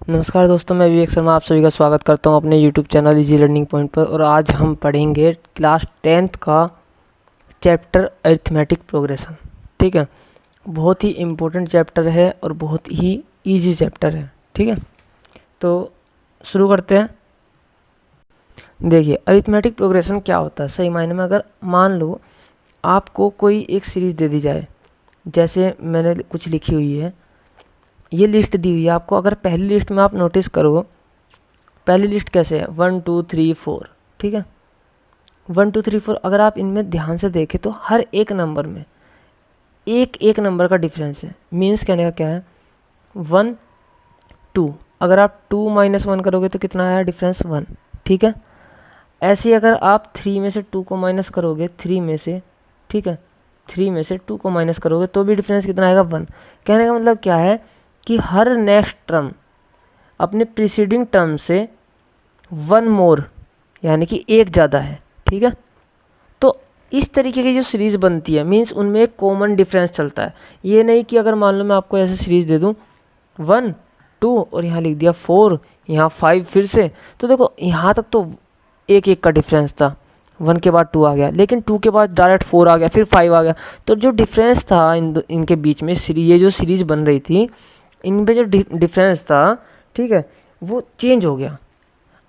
नमस्कार दोस्तों, मैं विवेक शर्मा आप सभी का स्वागत करता हूं अपने YouTube channel easy learning point पर। और आज हम पढ़ेंगे क्लास 10th का चैप्टर अरिथमेटिक प्रोग्रेशन। ठीक है, बहुत ही इम्पोर्टेंट चैप्टर है और बहुत ही इजी चैप्टर है। ठीक है, तो शुरू करते हैं। देखिए, अरिथमेटिक प्रोग्रेशन क्या होता है सही मायने में। अगर मान लो आपको कोई एक सीरीज़ दे दी जाए, जैसे मैंने कुछ लिखी हुई है, ये लिस्ट दी हुई है आपको। अगर पहली लिस्ट में आप नोटिस करो, पहली लिस्ट कैसे है 1 2 3 4। ठीक है, 1 2 3 4 अगर आप इनमें ध्यान से देखें तो हर एक नंबर में एक एक नंबर का डिफरेंस है। मीन्स कहने का क्या है, 1 2, अगर आप 2 - 1 करोगे तो कितना आया डिफरेंस 1। ठीक है, ऐसे ही अगर आप 3 में से 2 को माइनस करोगे, 3 में से, ठीक है, 3 में से 2 को माइनस करोगे तो भी डिफरेंस कितना आएगा 1। कहने का मतलब क्या है कि हर नेक्स्ट टर्म अपने प्रीसीडिंग टर्म से 1 मोर यानी कि एक ज़्यादा है। ठीक है, तो इस तरीके की जो सीरीज़ बनती है मीन्स उनमें एक कॉमन डिफरेंस चलता है। ये नहीं कि अगर मान लो मैं आपको ऐसे सीरीज़ दे दूँ 1 2 और यहाँ लिख दिया 4, यहाँ 5 फिर से, तो देखो यहाँ तक तो एक एक का डिफरेंस था, 1 के बाद 2 आ गया, लेकिन 2 के बाद डायरेक्ट 4 आ गया, फिर 5 आ गया। तो जो डिफरेंस था इनके बीच में ये जो सीरीज़ बन रही थी, इन पे जो डिफरेंस था, ठीक है, वो चेंज हो गया।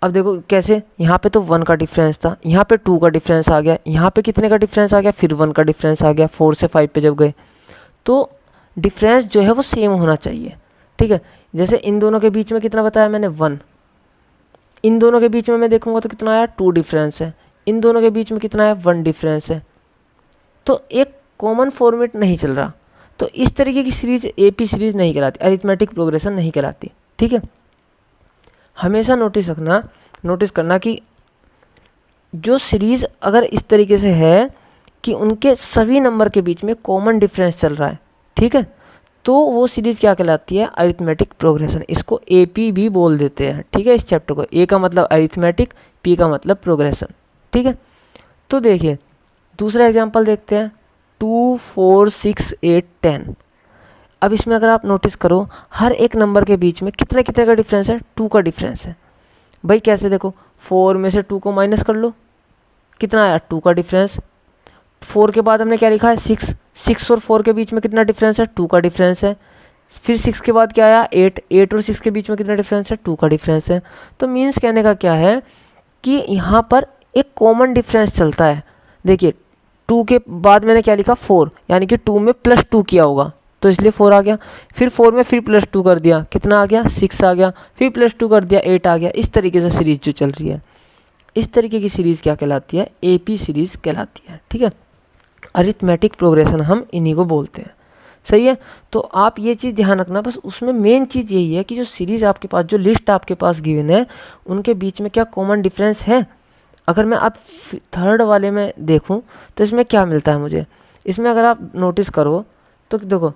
अब देखो कैसे, यहाँ पे तो 1 का डिफरेंस था, यहाँ पे 2 का डिफरेंस आ गया, यहाँ पे कितने का डिफरेंस आ गया, फिर 1 का डिफरेंस आ गया। 4 से 5 पे जब गए तो डिफरेंस जो है वो सेम होना चाहिए। ठीक है, जैसे इन दोनों के बीच में कितना बताया मैंने 1, इन दोनों के बीच में मैं देखूंगा तो कितना आया 2 डिफरेंस है, इन दोनों के बीच में कितना है 1 डिफरेंस है। तो एक कॉमन फॉर्मेट नहीं चल रहा। तो इस तरीके की सीरीज एपी सीरीज नहीं कहलाती, अरिथमेटिक प्रोग्रेशन नहीं कहलाती। ठीक है, हमेशा नोटिस करना कि जो सीरीज अगर इस तरीके से है कि उनके सभी नंबर के बीच में कॉमन डिफरेंस चल रहा है, ठीक है, तो वो सीरीज क्या कहलाती है, अरिथमेटिक प्रोग्रेशन। इसको एपी भी बोल देते हैं। ठीक है, इस चैप्टर को ए का मतलब अरिथमेटिक, पी का मतलब प्रोग्रेशन। ठीक है, तो देखिए दूसरा एग्जाम्पल देखते हैं, 2 4 6 8 10। अब इसमें अगर आप नोटिस करो हर एक नंबर के बीच में कितने कितने का डिफरेंस है, 2 का डिफरेंस है। भाई कैसे, देखो 4 में से 2 को माइनस कर लो, कितना आया 2 का डिफरेंस। 4 के बाद हमने क्या लिखा है 6, 6 और 4 के बीच में कितना डिफरेंस है, 2 का डिफरेंस है। फिर 6 के बाद क्या आया 8, 8 और 6 के बीच में कितना डिफरेंस है, 2 का डिफरेंस है। तो मीन्स कहने का क्या है कि यहाँ पर एक कॉमन डिफरेंस चलता है। देखिए 2 के बाद मैंने क्या लिखा 4, यानी कि 2 में +2 किया होगा तो इसलिए 4 आ गया। फिर 4 में फिर +2 कर दिया, कितना आ गया 6 आ गया। फिर +2 कर दिया 8 आ गया। इस तरीके से सीरीज जो चल रही है, इस तरीके की सीरीज क्या कहलाती है, एपी सीरीज कहलाती है। ठीक है, अरिथमेटिक प्रोग्रेशन हम इन्हीं को बोलते हैं। सही है, तो आप ये चीज़ ध्यान रखना। बस उसमें मेन चीज़ यही है कि जो सीरीज़ आपके पास, जो लिस्ट आपके पास गिवन है, उनके बीच में क्या कॉमन डिफरेंस है। अगर मैं अब थर्ड वाले में देखूं तो इसमें क्या मिलता है मुझे, इसमें अगर आप नोटिस करो तो देखो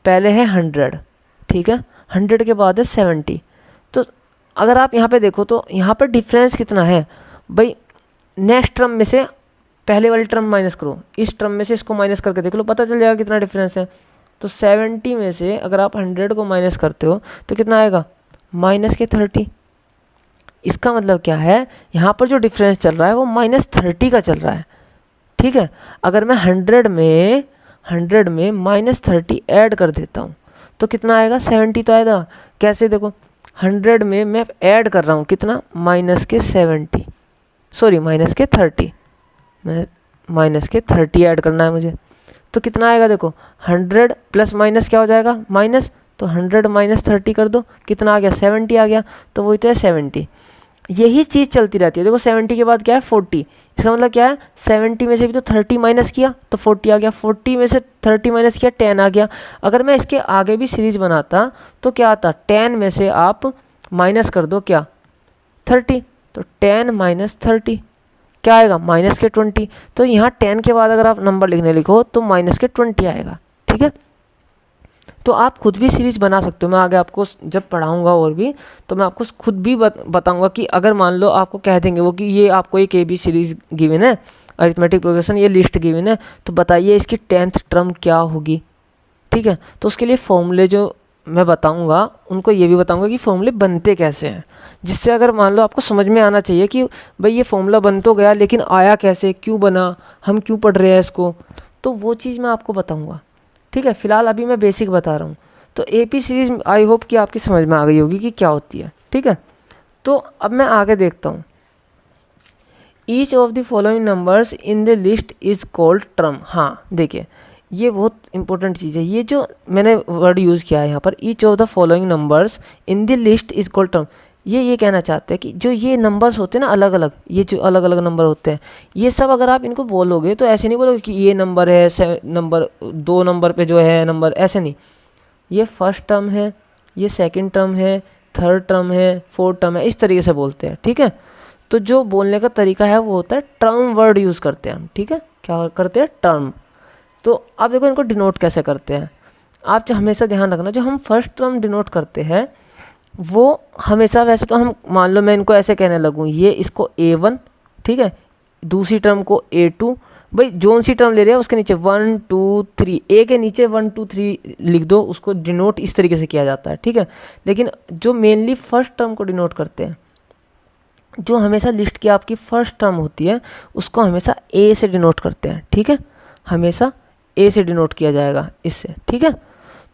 पहले है 100, ठीक है, 100 के बाद है 70। तो अगर आप यहाँ पे देखो तो यहाँ पर डिफरेंस कितना है भाई, नेक्स्ट टर्म में से पहले वाली टर्म माइनस करो, इस टर्म में से इसको माइनस करके देख लो, पता चल जाएगा कितना डिफरेंस है। तो 70 में से अगर आप 100 को माइनस करते हो तो कितना आएगा -30। इसका मतलब क्या है, यहाँ पर जो डिफरेंस चल रहा है वो -30 का चल रहा है। ठीक है, अगर मैं 100 में -30 ऐड कर देता हूँ तो कितना आएगा 70 तो आएगा। कैसे, देखो 100 में मैं ऐड कर रहा हूँ कितना -70, सॉरी -30, मैं -30 ऐड करना है मुझे, तो कितना आएगा, देखो 100 प्लस माइनस क्या हो जाएगा माइनस, तो 100 -30 कर दो, कितना आ गया 70 आ गया। तो वही तो है 70। यही चीज़ चलती रहती है। देखो 70 के बाद क्या है 40, इसका मतलब क्या है 70 में से भी तो 30 माइनस किया तो 40 आ गया, 40 में से 30 माइनस किया 10 आ गया। अगर मैं इसके आगे भी सीरीज बनाता तो क्या आता, 10 में से आप माइनस कर दो क्या 30, तो 10 - 30 क्या आएगा -20। तो यहाँ 10 के बाद अगर आप नंबर लिखने लिखो तो -20 आएगा। ठीक है, तो आप खुद भी सीरीज बना सकते हो। मैं आगे आपको जब पढ़ाऊंगा और भी तो मैं आपको खुद भी बताऊंगा कि अगर मान लो आपको कह देंगे वो कि ये आपको एक AB सीरीज गिवन है, अरिथमेटिक प्रोग्रेशन, ये लिस्ट गिवन है, तो बताइए इसकी 10th टर्म क्या होगी। ठीक है, तो उसके लिए फॉर्मूले जो मैं बताऊंगा उनको ये भी बताऊंगा कि फॉर्मूले बनते कैसे हैं, जिससे अगर मान लो आपको समझ में आना चाहिए कि भाई ये फॉर्मूला बन तो गया लेकिन आया कैसे, क्यों बना, हम क्यों पढ़ रहे हैं इसको, तो वो चीज़ मैं आपको बताऊंगा। ठीक है, फिलहाल अभी मैं बेसिक बता रहा हूँ। तो AP सीरीज आई होप कि आपकी समझ में आ गई होगी कि क्या होती है। ठीक है, तो अब मैं आगे देखता हूँ। Each of the following numbers in the list is called term. हाँ देखिए, ये बहुत इंपॉर्टेंट चीज़ है, ये जो मैंने वर्ड यूज़ किया है यहाँ पर, each of the following numbers in the list is called term. ये कहना चाहते हैं कि जो ये नंबर्स होते हैं ना अलग अलग, ये जो अलग अलग नंबर होते हैं, ये सब अगर आप इनको बोलोगे तो ऐसे नहीं बोलोगे कि ये नंबर है, नंबर 2 नंबर पे जो है नंबर, ऐसे नहीं। ये फर्स्ट टर्म है, ये सेकंड टर्म है, थर्ड टर्म है, फोर्थ टर्म है, इस तरीके से बोलते हैं। ठीक है, तो जो बोलने का तरीका है वो होता है टर्म वर्ड यूज़ करते हैं हम। ठीक है, क्या करते हैं, टर्म। तो आप देखो इनको डिनोट कैसे करते हैं। आप जो हमेशा ध्यान रखना, जो हम फर्स्ट टर्म डिनोट करते हैं वो हमेशा, वैसे तो हम मान लो मैं इनको ऐसे कहने लगूँ, ये इसको A1, ठीक है, दूसरी टर्म को A2, भाई जोन सी टर्म ले रहे हैं उसके नीचे 1 2 3, ए के नीचे 1 2 3 लिख दो, उसको डिनोट इस तरीके से किया जाता है। ठीक है, लेकिन जो मेनली फर्स्ट टर्म को डिनोट करते हैं, जो हमेशा लिस्ट की आपकी फर्स्ट टर्म होती है उसको हमेशा A से डिनोट करते हैं। ठीक है, हमेशा A से डिनोट किया जाएगा इससे। ठीक है,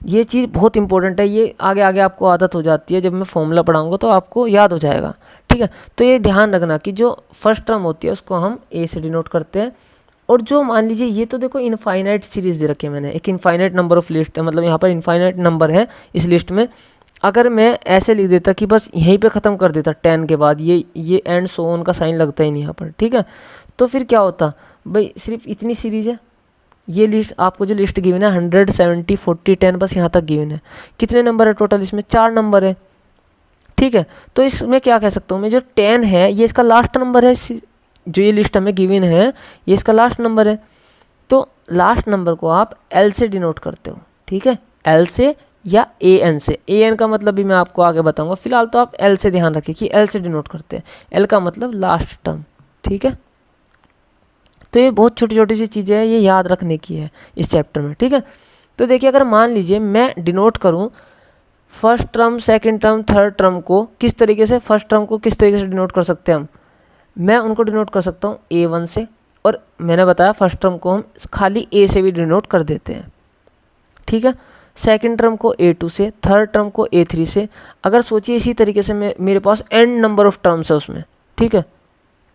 ये चीज़ बहुत इंपॉर्टेंट है, ये आगे आगे आपको आदत हो जाती है, जब मैं फॉर्मूला पढ़ाऊंगा तो आपको याद हो जाएगा। ठीक है, तो ये ध्यान रखना कि जो फर्स्ट टर्म होती है उसको हम A से डिनोट करते हैं। और जो मान लीजिए, ये तो देखो इनफाइनाइट सीरीज़ दे रखी है मैंने, एक इनफाइनाइट नंबर ऑफ लिस्ट है, मतलब यहाँ पर इनफाइनाइट नंबर है इस लिस्ट में। अगर मैं ऐसे लिख देता कि बस यहीं पे ख़त्म कर देता 10 के बाद, ये एंड सो ऑन का साइन लगता ही नहीं यहाँ पर। ठीक है, तो फिर क्या होता, भाई सिर्फ इतनी सीरीज़ है, ये लिस्ट आपको जो लिस्ट गिवन है 100 70 40 10, बस यहाँ तक गिवन है। कितने नंबर है टोटल इसमें, 4 नंबर है। ठीक है, तो इसमें क्या कह सकता हूँ मैं, जो 10 है ये इसका लास्ट नंबर है, जो ये लिस्ट हमें गिवन है ये इसका लास्ट नंबर है। तो लास्ट नंबर को आप L से डिनोट करते हो। ठीक है, L से या AN से। AN का मतलब भी मैं आपको आगे बताऊंगा, फिलहाल तो आप L से ध्यान रखिए कि L से डिनोट करते हैं। L का मतलब लास्ट टर्म। ठीक है, तो ये बहुत छोटी छोटी सी चीज़ें हैं, ये याद रखने की है इस चैप्टर में। ठीक है, तो देखिए अगर मान लीजिए मैं डिनोट करूँ first term, second term, third term को किस तरीके से, फर्स्ट टर्म को किस तरीके से डिनोट कर सकते हैं हम, मैं उनको डिनोट कर सकता हूँ A1 से, और मैंने बताया फर्स्ट टर्म को हम खाली A से भी डिनोट कर देते हैं। ठीक है, सेकंड टर्म को A2 से, थर्ड टर्म को A3 से। अगर सोचिए इसी तरीके से मेरे पास n नंबर ऑफ टर्म्स है उसमें। ठीक है,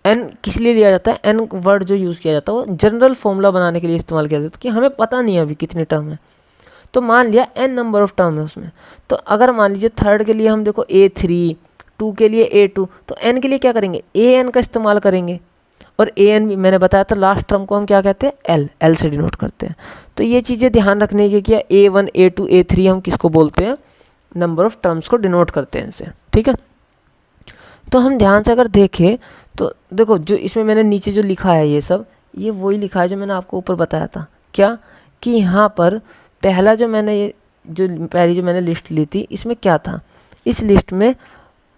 n किस लिए लिया जाता है, n वर्ड जो यूज़ किया जाता है वो जनरल फॉर्मूला बनाने के लिए इस्तेमाल किया जाता है कि हमें पता नहीं है अभी कितने टर्म है। तो मान लिया n नंबर ऑफ टर्म है उसमें, तो अगर मान लीजिए थर्ड के लिए हम देखो A3, 2 के लिए A2, तो n के लिए क्या करेंगे, AN का इस्तेमाल करेंगे। और AN भी मैंने बताया था लास्ट टर्म को हम क्या कहते हैं, L से डिनोट करते हैं। तो ये चीज़ें ध्यान रखने की कि A1 A2 A3 हम किसको बोलते हैं, नंबर ऑफ टर्म्स को डिनोट करते हैं इनसे। ठीक है, तो हम ध्यान से अगर देखें तो देखो जो इसमें मैंने नीचे जो लिखा है ये सब, ये वही लिखा है जो मैंने आपको ऊपर बताया था। क्या कि यहाँ पर पहला जो मैंने पहली जो मैंने लिस्ट ली थी, इसमें क्या था, इस लिस्ट में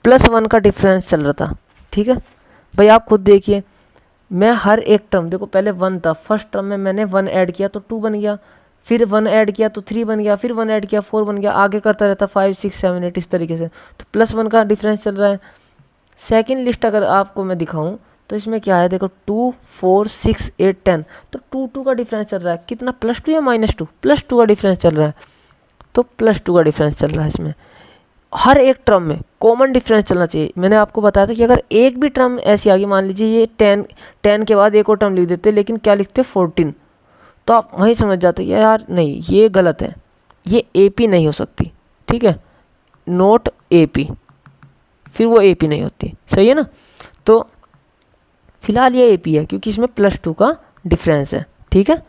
+1 का डिफरेंस चल रहा था। ठीक है भाई, आप खुद देखिए, मैं हर एक टर्म, देखो पहले 1 था, फर्स्ट टर्म में मैंने 1 ऐड किया तो 2 बन गया, फिर 1 ऐड किया तो 3 बन गया, फिर 1 ऐड किया 4 बन गया, आगे करता रहता 5 6 7 8 इस तरीके से। तो +1 का डिफरेंस चल रहा है। सेकंड लिस्ट अगर आपको मैं दिखाऊं तो इसमें क्या है, देखो 2 4 6 8 10, तो 2 2 का डिफरेंस चल रहा है। कितना, +2 या -2, +2 का डिफरेंस चल रहा है। तो +2 का डिफरेंस चल रहा है इसमें। हर एक टर्म में कॉमन डिफरेंस चलना चाहिए। मैंने आपको बताया था कि अगर एक भी टर्म ऐसी आ गई, मान लीजिए ये 10 के बाद एक और टर्म लिख देते, लेकिन क्या लिखते 14, तो आप वहीं समझ जाते यार नहीं ये गलत है, ये AP नहीं हो सकती। ठीक है, नोट AP, फिर वो AP नहीं होती। सही है ना, तो फिलहाल ये AP है क्योंकि इसमें +2 का डिफरेंस है। ठीक है,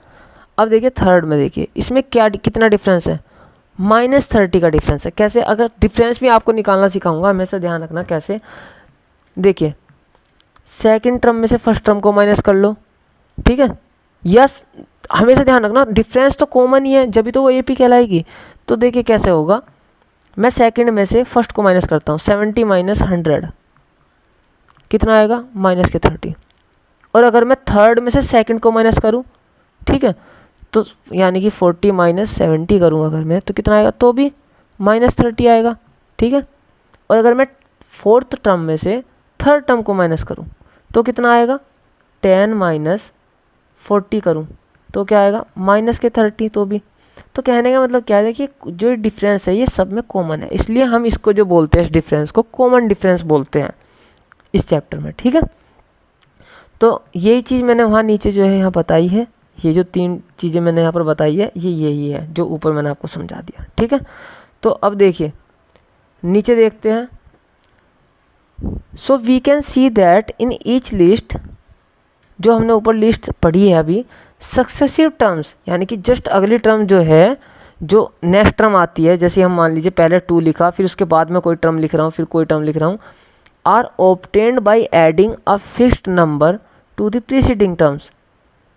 अब देखिए थर्ड में, देखिए इसमें क्या कितना डिफरेंस है, -30 का डिफरेंस है। कैसे, अगर डिफरेंस भी आपको निकालना सिखाऊंगा, हमेशा ध्यान रखना कैसे। देखिए सेकंड टर्म में से फर्स्ट टर्म को माइनस कर लो। ठीक है, यस, हमेशा ध्यान रखना डिफरेंस तो कॉमन ही है, जब भी तो वो AP कहलाएगी। तो देखिए कैसे होगा, मैं सेकंड में से फर्स्ट को माइनस करता हूँ, 70 - 100 कितना आएगा, -30। और अगर मैं थर्ड में से सेकंड को माइनस करूँ, ठीक है, तो यानी कि 40 - 70 करूँ अगर मैं, तो कितना आएगा, तो भी -30 आएगा, ठीक है। और अगर मैं फोर्थ टर्म में से थर्ड टर्म को माइनस करूँ तो कितना आएगा, 10 - 40 करूँ तो क्या आएगा, -30। तो भी तो कहने का मतलब क्या है कि जो डिफरेंस है ये सब में कॉमन है, इसलिए हम इसको जो बोलते हैं इस डिफरेंस को कॉमन डिफरेंस बोलते हैं इस चैप्टर में, ठीक है। तो यही चीज़ मैंने वहाँ नीचे जो है यहाँ बताई है, ये जो 3 चीज़ें मैंने यहाँ पर बताई है ये यही है जो ऊपर मैंने आपको समझा दिया, ठीक है। तो अब देखिए नीचे देखते हैं। So we can see that in each list, जो हमने ऊपर लिस्ट पढ़ी है अभी, सक्सेसिव टर्म्स यानी कि जस्ट अगली टर्म जो है, जो नेक्स्ट टर्म आती है, जैसे हम मान लीजिए पहले 2 लिखा, फिर उसके बाद में कोई टर्म लिख रहा हूँ, फिर कोई टर्म लिख रहा हूँ, are obtained by adding a fixed number to the preceding terms.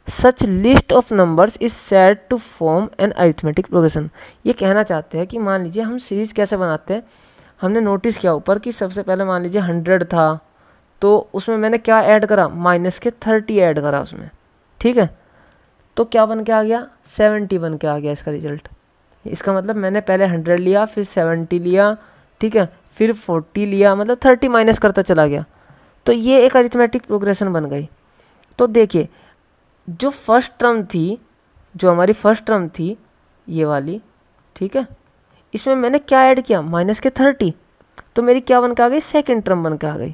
Such list of numbers is said to form an arithmetic progression. ये कहना चाहते हैं कि मान लीजिए हम सीरीज कैसे बनाते हैं, हमने नोटिस किया ऊपर कि सबसे पहले मान लीजिए 100 था, तो उसमें मैंने क्या ऐड करा, -30 ऐड करा उसमें, ठीक है। तो क्या बन के आ गया, 70 बन के आ गया इसका रिजल्ट। इसका मतलब मैंने पहले 100 लिया, फिर 70 लिया, ठीक है, फिर 40 लिया, मतलब 30 माइनस करता चला गया। तो ये एक अरिथमेटिक प्रोग्रेशन बन गई। तो देखिए जो फर्स्ट टर्म थी, जो हमारी फर्स्ट टर्म थी ये वाली, ठीक है, इसमें मैंने क्या ऐड किया, -30, तो मेरी क्या बन के आ गई, सेकेंड टर्म बन के आ गई।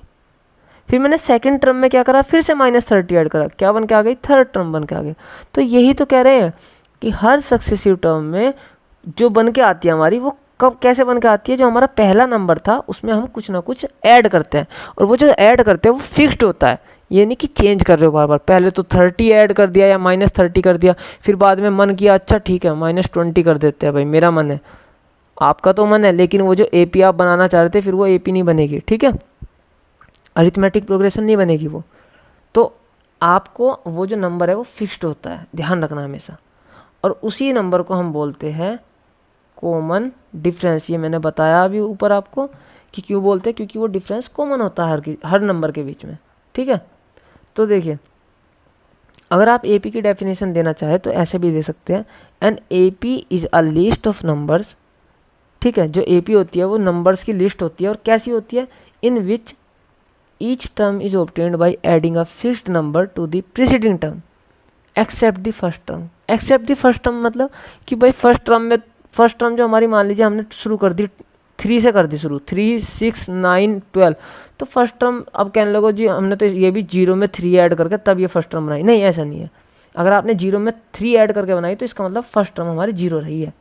फिर मैंने सेकंड टर्म में क्या करा, फिर से -30 ऐड करा, क्या बन के आ गई, थर्ड टर्म बन के आ गई। तो यही तो कह रहे हैं कि हर सक्सेसिव टर्म में जो बन के आती है हमारी, वो कब कैसे बन के आती है, जो हमारा पहला नंबर था उसमें हम कुछ ना कुछ ऐड करते हैं, और वो जो ऐड करते हैं वो फिक्स्ड होता है, ये नहीं कि चेंज कर रहे हो बार बार। पहले तो 30 ऐड कर दिया या -30 कर दिया, फिर बाद में मन किया अच्छा ठीक है -20 कर देते हैं, भाई मेरा मन है, आपका तो मन है, लेकिन वो जो AP आप बनाना चाह रहे थे फिर वो AP नहीं बनेगी, ठीक है, अरिथमेटिक प्रोग्रेशन नहीं बनेगी वो। तो आपको वो जो नंबर है वो फिक्स्ड होता है, ध्यान रखना हमेशा, और उसी नंबर को हम बोलते हैं कॉमन डिफरेंस। ये मैंने बताया अभी ऊपर आपको कि क्यों बोलते हैं, क्योंकि वो डिफरेंस कॉमन होता है हर नंबर के बीच में, ठीक है। तो देखिए अगर आप AP की डेफिनेशन देना चाहे तो ऐसे भी दे सकते हैं, an AP is a list of numbers, ठीक है। जो AP होती है वो नंबर्स की लिस्ट होती है, और कैसी होती है, इन विच each term is obtained by adding a fixed number to the preceding term except the first term। except the first term मतलब कि भाई फर्स्ट टर्म जो हमारी मान लीजिए हमने शुरू कर दी 3 से कर दी शुरू, 3, 6, 9, 12, तो फर्स्ट टर्म अब कहने लगो जी हमने तो ये भी 0 में 3 ऐड करके तब ये फर्स्ट टर्म बनाई, नहीं ऐसा नहीं है। अगर आपने 0 में 3 ऐड करके बनाई तो इसका मतलब फर्स्ट टर्म हमारी 0 रही है।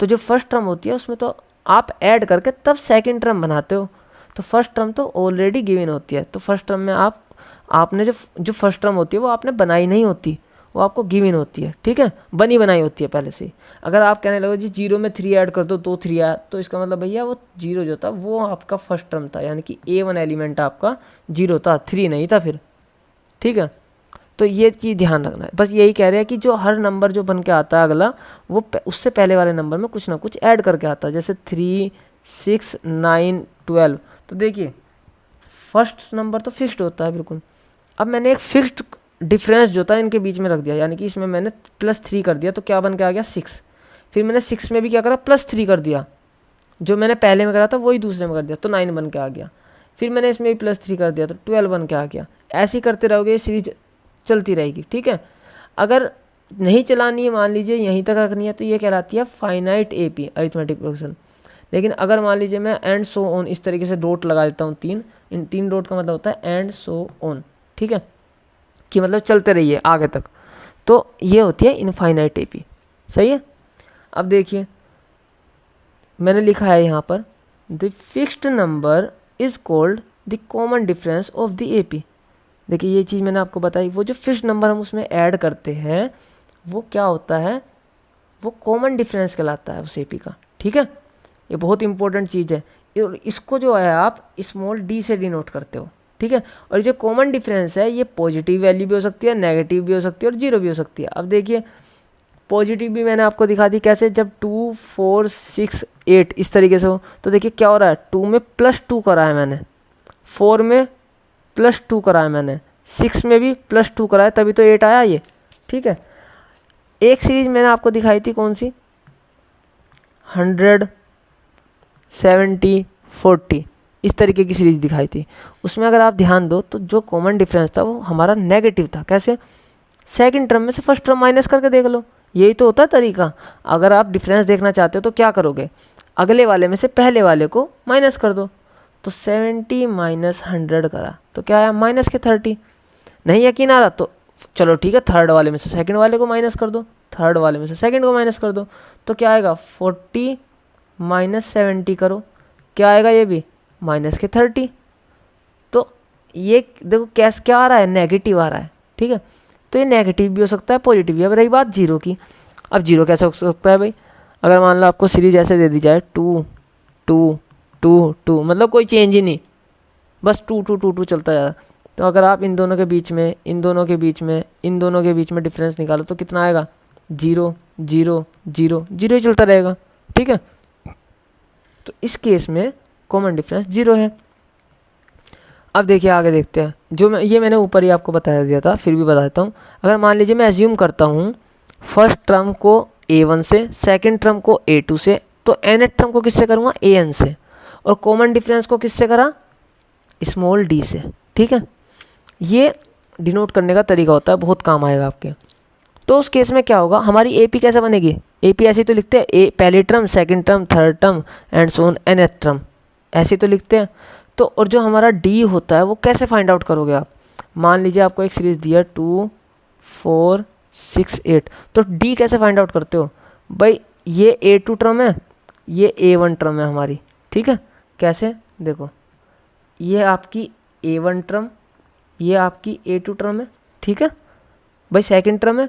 तो जो फर्स्ट टर्म होती है उसमें तो आप ऐड करके तब सेकेंड टर्म बनाते हो, तो फर्स्ट टर्म तो ऑलरेडी गिवन होती है। तो फर्स्ट टर्म में आपने जो फर्स्ट टर्म होती है वो आपने बनाई नहीं होती, वो आपको गिवन होती है, ठीक है, बनी बनाई होती है पहले से। अगर आप कहने लगो जी 0 में 3 ऐड कर दो तो 3 आया, तो इसका मतलब भैया वो 0 जो था वो आपका फर्स्ट टर्म था, यानी कि A1 एलिमेंट आपका 0 था, 3 नहीं था फिर, ठीक है। तो ये चीज़ ध्यान रखना है, बस यही कह रहे हैं कि जो हर नंबर जो बन के आता है अगला, वो उससे पहले वाले नंबर में कुछ ना कुछ ऐड करके आता है, जैसे 3, 6, 9, 12। तो देखिए फर्स्ट नंबर तो फिक्स्ड होता है बिल्कुल। अब मैंने एक फिक्स्ड डिफरेंस जो था इनके बीच में रख दिया, यानी कि इसमें मैंने +3 कर दिया, तो क्या बन के आ गया 6। फिर मैंने 6 में भी क्या करा, +3 कर दिया, जो मैंने पहले में करा था वही दूसरे में कर दिया, तो 9 बन के आ गया। फिर मैंने इसमें भी +3 कर दिया तो 12 बन के आ गया। ऐसे ही करते रहोगे, ये सीरीज चलती रहेगी, ठीक है। अगर नहीं चलानी है, मान लीजिए यहीं तक रखनी है, तो ये कहलाती है फाइनाइट AP अरिथमेटिक प्रोग्रेशन। लेकिन अगर मान लीजिए मैं एंड सो ऑन इस तरीके से डॉट लगा देता हूँ 3, इन 3 डॉट का मतलब होता है एंड सो ऑन, ठीक है, कि मतलब चलते रहिए आगे तक, तो ये होती है इनफाइनाइट AP, सही है। अब देखिए मैंने लिखा है यहाँ पर the fixed number is called the common difference of the AP। देखिए ये चीज़ मैंने आपको बताई, वो जो फिक्स्ड नंबर हम उसमें ऐड करते हैं वो क्या होता है, वो कॉमन डिफरेंस कहलाता है उस AP का, ठीक है। ये बहुत इंपॉर्टेंट चीज़ है, और इसको जो है आप d से डिनोट करते हो, ठीक है। और जो कॉमन डिफरेंस है ये पॉजिटिव वैल्यू भी हो सकती है, नेगेटिव भी हो सकती है, और 0 भी हो सकती है। अब देखिए पॉजिटिव भी मैंने आपको दिखा दी कैसे, जब 2, 4, 6, 8 इस तरीके से हो, तो देखिए क्या हो रहा है, 2 में +2 करा है मैंने, 4 में +2 करा है मैंने, 6 में भी +2 करा है, तभी तो 8 आया ये, ठीक है। एक सीरीज मैंने आपको दिखाई थी कौन सी, 100, 70, 40 इस तरीके की सीरीज दिखाई थी। उसमें अगर आप ध्यान दो तो जो कॉमन डिफरेंस था वो हमारा नेगेटिव था। कैसे? सेकंड टर्म में से फर्स्ट टर्म माइनस करके देख लो, यही तो होता है तरीका। अगर आप डिफरेंस देखना चाहते हो तो क्या करोगे, अगले वाले में से पहले वाले को माइनस कर दो। तो 70 माइनस 100 करा तो क्या आया, माइनस के 30। नहीं यकीन आ रहा तो चलो ठीक है, थर्ड वाले में से सेकंड वाले को माइनस कर दो, थर्ड वाले में से सेकंड को माइनस कर दो, तो क्या आएगा 40 माइनस 70 करो, क्या आएगा ये भी माइनस के 30। तो ये देखो कैस क्या आ रहा है, नेगेटिव आ रहा है। ठीक है, तो ये नेगेटिव भी हो सकता है, पॉजिटिव भी। अब रही बात जीरो की, अब जीरो कैसे हो सकता है भाई, अगर मान लो आपको सीरीज ऐसे दे दी जाए 2 2 2 2, मतलब कोई चेंज ही नहीं, बस 2 2 2 2 चलता जा रहा। तो अगर आप इन दोनों के बीच में, इन दोनों के बीच में, इन दोनों के बीच में डिफरेंस निकालो तो कितना आएगा, 0 0 0 0 ही चलता रहेगा। ठीक है, तो इस केस में कॉमन डिफरेंस 0 है। अब देखिए आगे देखते हैं, जो ये मैंने ऊपर ही आपको बता दिया था, फिर भी बता देता हूँ। अगर मान लीजिए मैं एज्यूम करता हूँ फर्स्ट टर्म को a1 से, सेकंड टर्म को a2 से, तो nth टर्म को किससे करूँगा, an से, और कॉमन डिफरेंस को किससे करा, स्मॉल d से। ठीक है, ये डिनोट करने का तरीका होता है, बहुत काम आएगा आपके। तो उस केस में क्या होगा, हमारी AP कैसे बनेगी, AP ऐसे तो लिखते हैं, ए पहली term, second term, third term and so on nth term, ऐसे तो लिखते हैं। तो और जो हमारा D होता है वो कैसे फाइंड आउट करोगे आप, मान लीजिए आपको एक सीरीज दिया 2 4 6 8, तो D कैसे फाइंड आउट करते हो भाई, ये A2 टर्म है, ये A1 टर्म है हमारी। ठीक है, कैसे देखो, ये आपकी A1 टर्म, ये आपकी A2 टर्म है। ठीक है भाई, सेकंड टर्म है,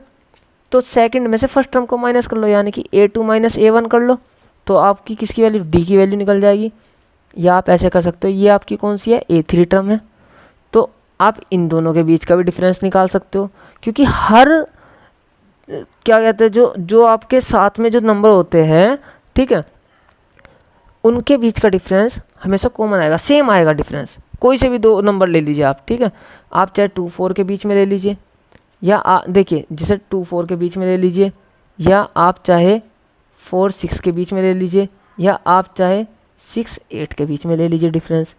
तो सेकंड में से फर्स्ट टर्म को माइनस कर लो, यानी कि A2 माइनस A1 कर लो, तो आपकी किसकी वैल्यू, D की वैल्यू निकल जाएगी। या आप ऐसे कर सकते हो, ये आपकी कौन सी है, A3 टर्म है, तो आप इन दोनों के बीच का भी डिफरेंस निकाल सकते हो, क्योंकि हर क्या कहते हैं, जो आपके साथ में जो नंबर होते हैं, ठीक है, उनके बीच का डिफरेंस हमेशा कॉमन आएगा, सेम आएगा डिफरेंस। कोई से भी दो नंबर ले लीजिए आप, ठीक है, आप चाहे 2 4 के बीच में ले लीजिए, या देखिए जैसे 2 4 के बीच में ले लीजिए, या आप चाहे 4 6 के बीच में ले लीजिए, या आप चाहे 6 8 के बीच में ले लीजिए डिफरेंस।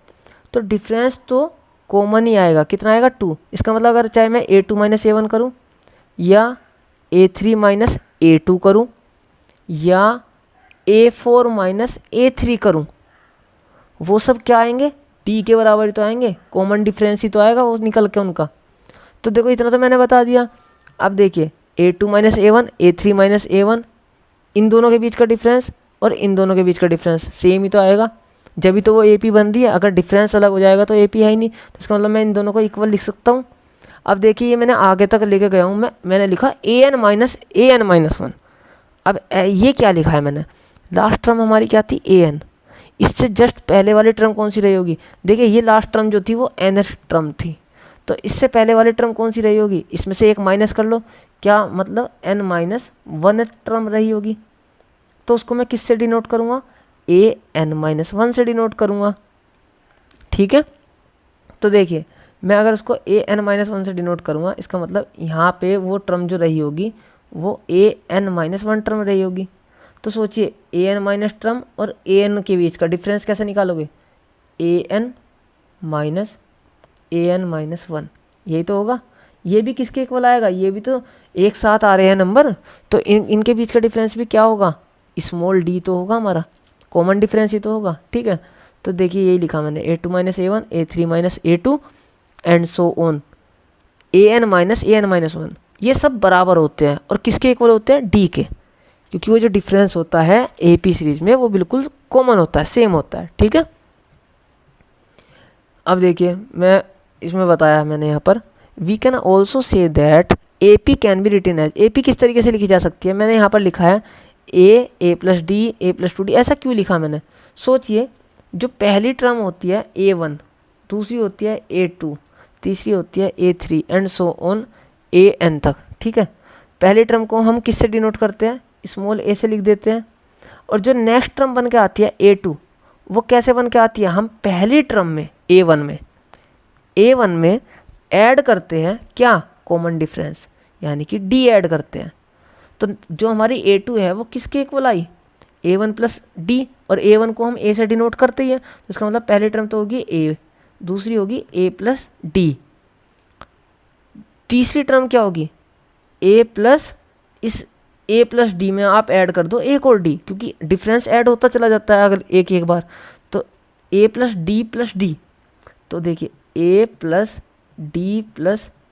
तो डिफरेंस तो कॉमन ही आएगा, कितना आएगा 2। इसका मतलब अगर चाहे मैं A2 माइनस A1 करूँ, या A3 माइनस A2 करूँ, या A4 माइनस A3 करूँ, वो सब क्या आएंगे, D के बराबर ही तो आएंगे, कॉमन डिफरेंस ही तो आएगा वो निकल के उनका। तो देखो इतना तो मैंने बता दिया। अब देखिए A2 minus A1, A3 minus A1, इन दोनों के बीच का डिफरेंस और इन दोनों के बीच का डिफरेंस सेम ही तो आएगा, जब भी तो वो AP बन रही है। अगर डिफरेंस अलग हो जाएगा तो AP है ही नहीं, तो इसका मतलब मैं इन दोनों को इक्वल लिख सकता हूँ। अब देखिए ये मैंने आगे तक लेके गया हूँ, मैंने लिखा AN माइनस AN-1। अब ये क्या लिखा है मैंने, लास्ट टर्म हमारी क्या थी, AN, इससे जस्ट पहले वाली टर्म कौन सी रही होगी, देखिए ये लास्ट टर्म जो थी वो nth टर्म थी, तो इससे पहले वाली टर्म कौन सी रही होगी, इसमें से एक माइनस कर लो, क्या मतलब n-1th टर्म रही होगी, तो उसको मैं किससे डिनोट करूँगा, AN-1 से डिनोट करूँगा। ठीक है, तो देखिए मैं अगर उसको AN-1 से डिनोट करूँगा, इसका मतलब यहाँ पे वो टर्म जो रही होगी वो AN-1 टर्म रही होगी। तो सोचिए AN माइनस टर्म और AN के बीच का डिफरेंस कैसे निकालोगे, AN-1, यही तो होगा। ये भी किसके इक्वल आएगा, ये भी तो एक साथ आ रहे हैं नंबर, तो इनके बीच का डिफरेंस भी क्या होगा, स्मॉल d तो होगा हमारा, कॉमन डिफरेंस ही तो होगा। ठीक है, तो देखिए यही लिखा मैंने, A2 minus A1, A3 minus A2 and so on, AN minus AN-1, ये सब बराबर होते हैं और किसके इक्वल होते हैं, D के, क्योंकि वो जो डिफरेंस होता है AP सीरीज में वो बिल्कुल कॉमन होता है, सेम होता है। ठीक है, अब देखिए मैं इसमें बताया मैंने यहाँ पर, we can also say that AP can be written as, AP किस तरीके से लिखी जा सकती है, मैंने यहाँ पर लिखा है A plus D, A plus 2D, ऐसा क्यों लिखा मैंने, सोचिए जो पहली टर्म होती है A1, दूसरी होती है A2, तीसरी होती है A3 and so on AN तक। ठीक है, पहली टर्म को हम किससे डिनोट करते हैं, स्मॉल a से लिख देते हैं, और जो नेक्स्ट टर्म बन के आती है A2, वो कैसे बन के आती है, हम पहली टर्म में A1 में ऐड करते हैं क्या, कॉमन डिफरेंस, यानी कि D ऐड करते हैं। तो जो हमारी A2 है वो किसके इक्वल आई, A1 प्लस डी, और A1 को हम A से डिनोट करते ही है, तो इसका मतलब पहली टर्म तो होगी A, दूसरी होगी A प्लस डी, तीसरी टर्म क्या होगी A प्लस, इस A प्लस डी में आप ऐड कर दो एक और डी, क्योंकि डिफरेंस ऐड होता चला जाता है अगर एक एक बार, तो A प्लस डी, तो देखिए A प्लस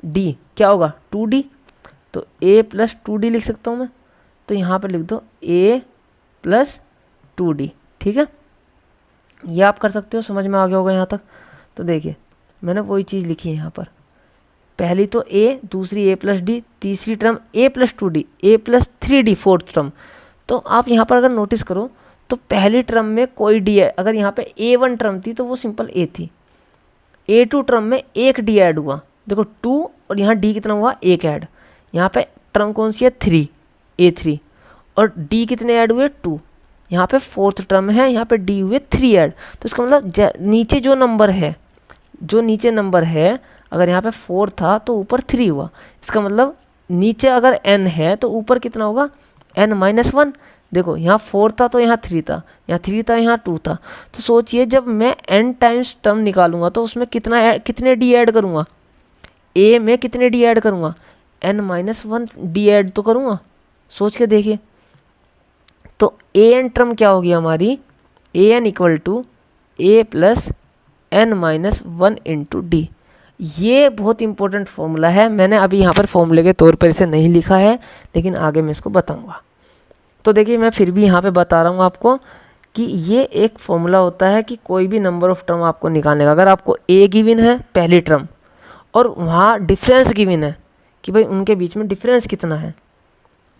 डी क्या होगा 2D, तो A प्लस 2D लिख सकता हूँ मैं, तो यहाँ पर लिख दो A प्लस 2D, ठीक है, ये आप कर सकते हो, समझ में आ गया होगा यहाँ तक। तो देखिए मैंने वही चीज़ लिखी है यहाँ पर, पहली तो A, दूसरी A प्लस डी, तीसरी term A plus 2D, A plus 3D fourth term. तो आप यहाँ पर अगर नोटिस करो तो पहली टर्म में कोई डी है, अगर यहाँ पे A1 टर्म थी तो वो सिंपल A थी, A2 टर्म में एक डी ऐड हुआ, देखो 2, और यहाँ डी कितना हुआ एक ऐड, यहाँ पे टर्म कौन सी है 3, A3, और डी कितने ऐड हुए 2, यहाँ पे फोर्थ टर्म है, यहाँ पे डी हुए 3 ऐड। तो इसका मतलब नीचे जो नंबर है, अगर यहाँ पे 4 था तो ऊपर 3 हुआ, इसका मतलब नीचे अगर n है तो ऊपर कितना होगा n-1। देखो यहाँ 4 था तो यहाँ 3 था, यहाँ 3 था, यहाँ 2 था, तो सोचिए जब मैं n टाइम्स टर्म निकालूंगा तो उसमें कितने डी ऐड करूँगा, a में कितने डी ऐड करूँगा n-1 डी ऐड तो करूँगा, सोच के देखिए। तो an टर्म क्या होगी हमारी, an equal to a plus n-1 into D. ये बहुत इंपॉर्टेंट फॉर्मूला है, मैंने अभी यहाँ पर फॉर्मूले के तौर पर इसे नहीं लिखा है, लेकिन आगे मैं इसको बताऊँगा। तो देखिए मैं फिर भी यहाँ पे बता रहा हूँ आपको कि ये एक फॉर्मूला होता है कि कोई भी नंबर ऑफ टर्म आपको निकालने का, अगर आपको a गिवन है पहली टर्म और वहाँ डिफरेंस गिवन है कि भाई उनके बीच में डिफरेंस कितना है,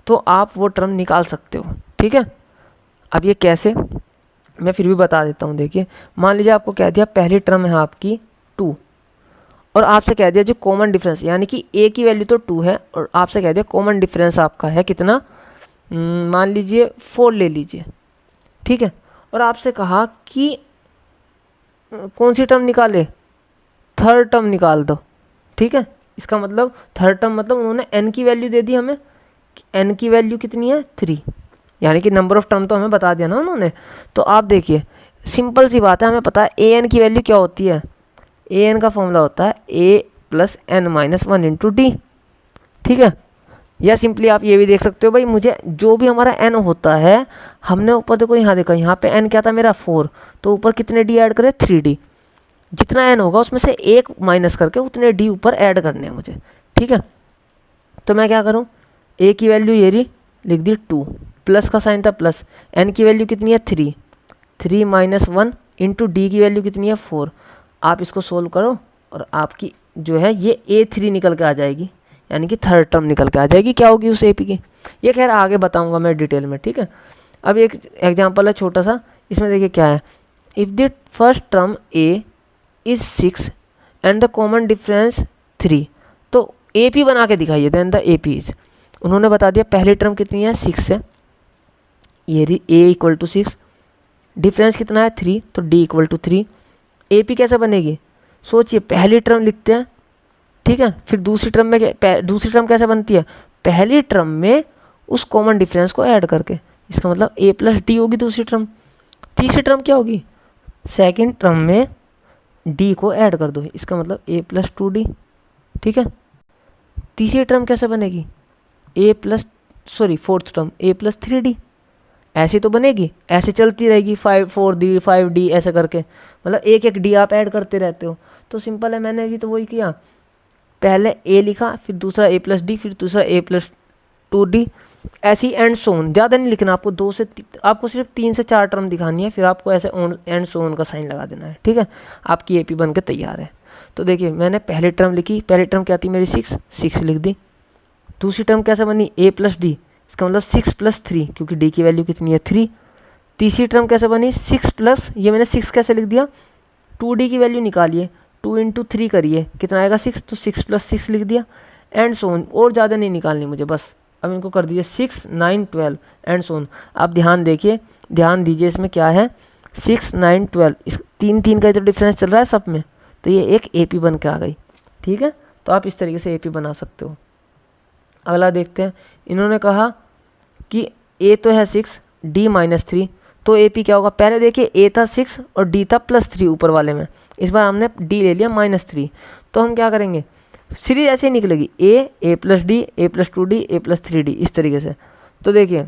तो आप वो टर्म निकाल सकते हो, ठीक है। अब ये कैसे, मैं फिर भी बता देता हूँ। देखिए मान लीजिए आपको कह दिया पहली टर्म है आपकी 2, और आपसे कह दिया जो कॉमन डिफरेंस, यानी कि a की वैल्यू तो 2 है, और आपसे कह दिया कॉमन डिफरेंस आपका है कितना, मान लीजिए 4 ले लीजिए, ठीक है, और आपसे कहा कि कौन सी टर्म निकाले, थर्ड टर्म निकाल दो, ठीक है। इसका मतलब थर्ड टर्म मतलब उन्होंने n की वैल्यू दे दी हमें, n की वैल्यू कितनी है 3, यानी कि नंबर ऑफ टर्म तो हमें बता दिया ना उन्होंने। तो आप देखिए सिंपल सी बात है, हमें पता है an की वैल्यू क्या होती है, an का फॉर्मूला होता है a plus n-1 into D, ठीक है। या सिंपली आप ये भी देख सकते हो भाई मुझे जो भी हमारा n होता है, हमने ऊपर देखो यहाँ देखा, यहाँ पे n क्या था मेरा 4, तो ऊपर कितने डी ऐड करें 3D, जितना n होगा उसमें से एक माइनस करके उतने डी ऊपर ऐड करने हैं मुझे, ठीक है। तो मैं क्या करूँ, a की वैल्यू ये रही लिख दी 2, प्लस का साइन था प्लस, n की वैल्यू कितनी है 3 माइनस 1 इंटू डी की वैल्यू कितनी है 4। आप इसको सोल्व करो और आपकी जो है ये A3 निकल के आ जाएगी, यानी कि थर्ड टर्म निकल के आ जाएगी, क्या होगी उस AP की, ये खैर आगे बताऊंगा मैं डिटेल में, ठीक है। अब एक एग्जांपल है छोटा सा, इसमें देखिए क्या है, if the first term A is 6 and the common difference 3, तो AP बना के दिखाइए, देन द AP इज, उन्होंने बता दिया पहली टर्म कितनी है 6 है, ये रही A इक्वल टू 6, डिफरेंस कितना है 3, तो D इक्वल टू 3। AP कैसे बनेगी, सोचिए पहली टर्म लिखते हैं, ठीक है, फिर दूसरी टर्म में दूसरी टर्म कैसे बनती है, पहली टर्म में उस कॉमन डिफरेंस को ऐड करके, इसका मतलब A प्लस डी होगी दूसरी टर्म। तीसरी टर्म क्या होगी, सेकंड टर्म में D को ऐड कर दो, इसका मतलब A प्लस 2D, ठीक है। तीसरी टर्म कैसे बनेगी, fourth term A plus 3D, ऐसे तो बनेगी, ऐसे चलती रहेगी 4D 5D ऐसे करके, मतलब एक एक D आप ऐड करते रहते हो। तो सिंपल है, मैंने भी तो वही किया, पहले A लिखा, फिर दूसरा A प्लस डी, फिर दूसरा A प्लस 2D, ऐसी एंड सोन, ज़्यादा नहीं लिखना आपको, आपको सिर्फ 3 से 4 टर्म दिखानी है, फिर आपको ऐसे एंड सोन का साइन लगा देना है, ठीक है, आपकी AP बन के तैयार है। तो देखिए मैंने पहली टर्म लिखी, पहली टर्म क्या थी मेरी 6 लिख दी। दूसरी टर्म कैसे बनी, A प्लस डी, इसका मतलब 6 प्लस 3, क्योंकि D की वैल्यू कितनी है 3। तीसरी टर्म कैसे बनी 6 प्लस, ये मैंने 6 कैसे लिख दिया, 2D की वैल्यू निकालिए, 2 इंटू 3 करिए, कितना आएगा 6, तो 6 प्लस 6 लिख दिया, एंड सोन, और ज़्यादा नहीं निकालनी मुझे, बस अब इनको कर दीजिए 6 9 12 एंड सोन। अब ध्यान दीजिए इसमें क्या है, 6 9 12, इस 3 का तो डिफरेंस चल रहा है सब में, तो ये एक AP बन के आ गई, ठीक है। तो आप इस तरीके से AP बना सकते हो। अगला देखते हैं, इन्होंने कहा कि A तो है 6 d माइनस 3, तो ए पी क्या होगा, पहले देखिए ए था 6 और डी था +3 ऊपर वाले में, इस बार हमने डी ले लिया -3, तो हम क्या करेंगे, सीरीज ऐसे ही निकलेगी ए प्लस डी, ए प्लस 2d, ए प्लस 3d, इस तरीके से। तो देखिए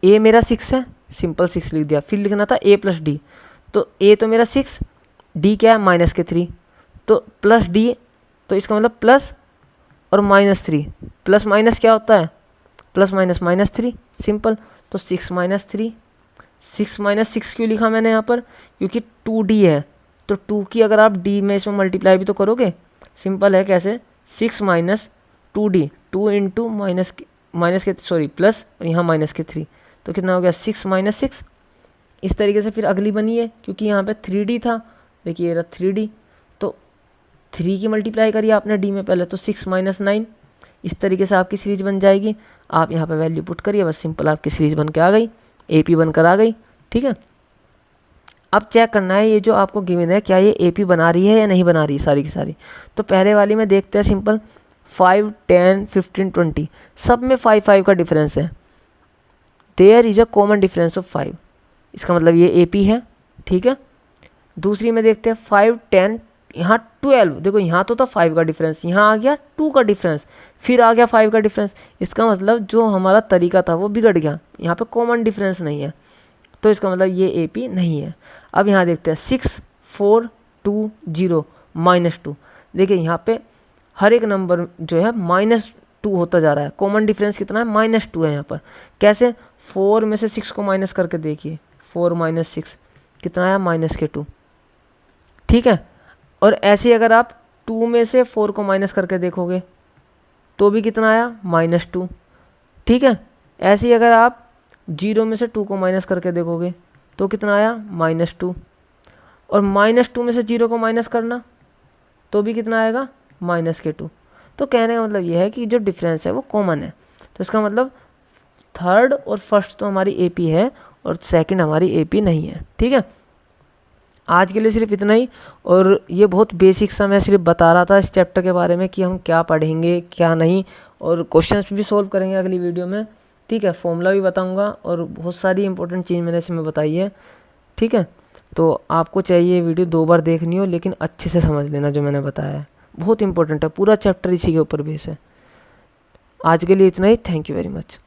ए मेरा 6 है, सिंपल 6 लिख दिया, फिर लिखना था ए प्लस डी, तो ए तो मेरा 6, डी क्या है -3, तो प्लस डी, तो इसका मतलब प्लस और -3, प्लस माइनस क्या होता है, प्लस माइनस -3, सिंपल। तो 6 - 3, 6 - 6 क्यों लिखा मैंने यहाँ पर, क्योंकि 2d है, तो 2 की अगर आप d में इसमें मल्टीप्लाई भी तो करोगे, सिंपल है, कैसे, 6 - 2d, 2 इंटू माइनस के सॉरी प्लस और यहाँ -3, तो कितना हो गया 6 - 6। इस तरीके से फिर अगली बनी है, क्योंकि यहाँ पे 3d था, देखिए ये रहा 3d, तो 3 की मल्टीप्लाई करिए आपने d में पहले, तो 6 - 9, इस तरीके से आपकी सीरीज बन जाएगी। आप यहाँ पे वैल्यू पुट करिए, बस सिंपल आपकी सीरीज बन के आ गई, AP बनकर आ गई, ठीक है। अब चेक करना है ये जो आपको गिवन है, क्या ये AP बना रही है या नहीं बना रही सारी की सारी। तो पहले वाली में देखते हैं, सिंपल 5, 10, 15, 20, सब में 5, 5 का डिफरेंस है, there is a common difference of 5, इसका मतलब ये AP है, ठीक है। दूसरी में देखते हैं 5, 10, यहाँ 12, देखो यहाँ तो था 5 का डिफरेंस, यहाँ आ गया 2 का डिफरेंस, फिर आ गया 5 का डिफरेंस, इसका मतलब जो हमारा तरीका था वो बिगड़ गया, यहाँ पे कॉमन डिफरेंस नहीं है, तो इसका मतलब ये AP नहीं है। अब यहाँ देखते हैं 6, 4, 2, 0, -2, देखिए यहाँ पे हर एक नंबर जो है -2 होता जा रहा है, कॉमन डिफरेंस कितना है, -2 है यहाँ पर। कैसे, 4 में से 6 को माइनस करके देखिए, 4 - 6 कितना आया, -2, ठीक है। और ऐसे ही अगर आप 2 में से 4 को माइनस करके देखोगे तो भी कितना आया, -2, ठीक है। ऐसे ही अगर आप 0 में से 2 को माइनस करके देखोगे तो कितना आया, -2, और -2 में से 0 को माइनस करना तो भी कितना आएगा, -2। तो कहने का मतलब यह है कि जो डिफरेंस है वो कॉमन है, तो इसका मतलब थर्ड और फर्स्ट तो हमारी AP है और सेकंड हमारी AP नहीं है, ठीक है। आज के लिए सिर्फ इतना ही, और ये बहुत बेसिक सा मैं सिर्फ बता रहा था इस चैप्टर के बारे में कि हम क्या पढ़ेंगे क्या नहीं, और क्वेश्चंस भी सॉल्व करेंगे अगली वीडियो में, ठीक है। फॉर्मूला भी बताऊंगा और बहुत सारी इंपॉर्टेंट चीज़ मैंने इसमें बताई है, ठीक है। तो आपको चाहिए वीडियो 2 बार देखनी हो, लेकिन अच्छे से समझ लेना जो मैंने बताया है, बहुत इंपॉर्टेंट है, पूरा चैप्टर इसी के ऊपर बेस है। आज के लिए इतना ही, थैंक यू वेरी मच।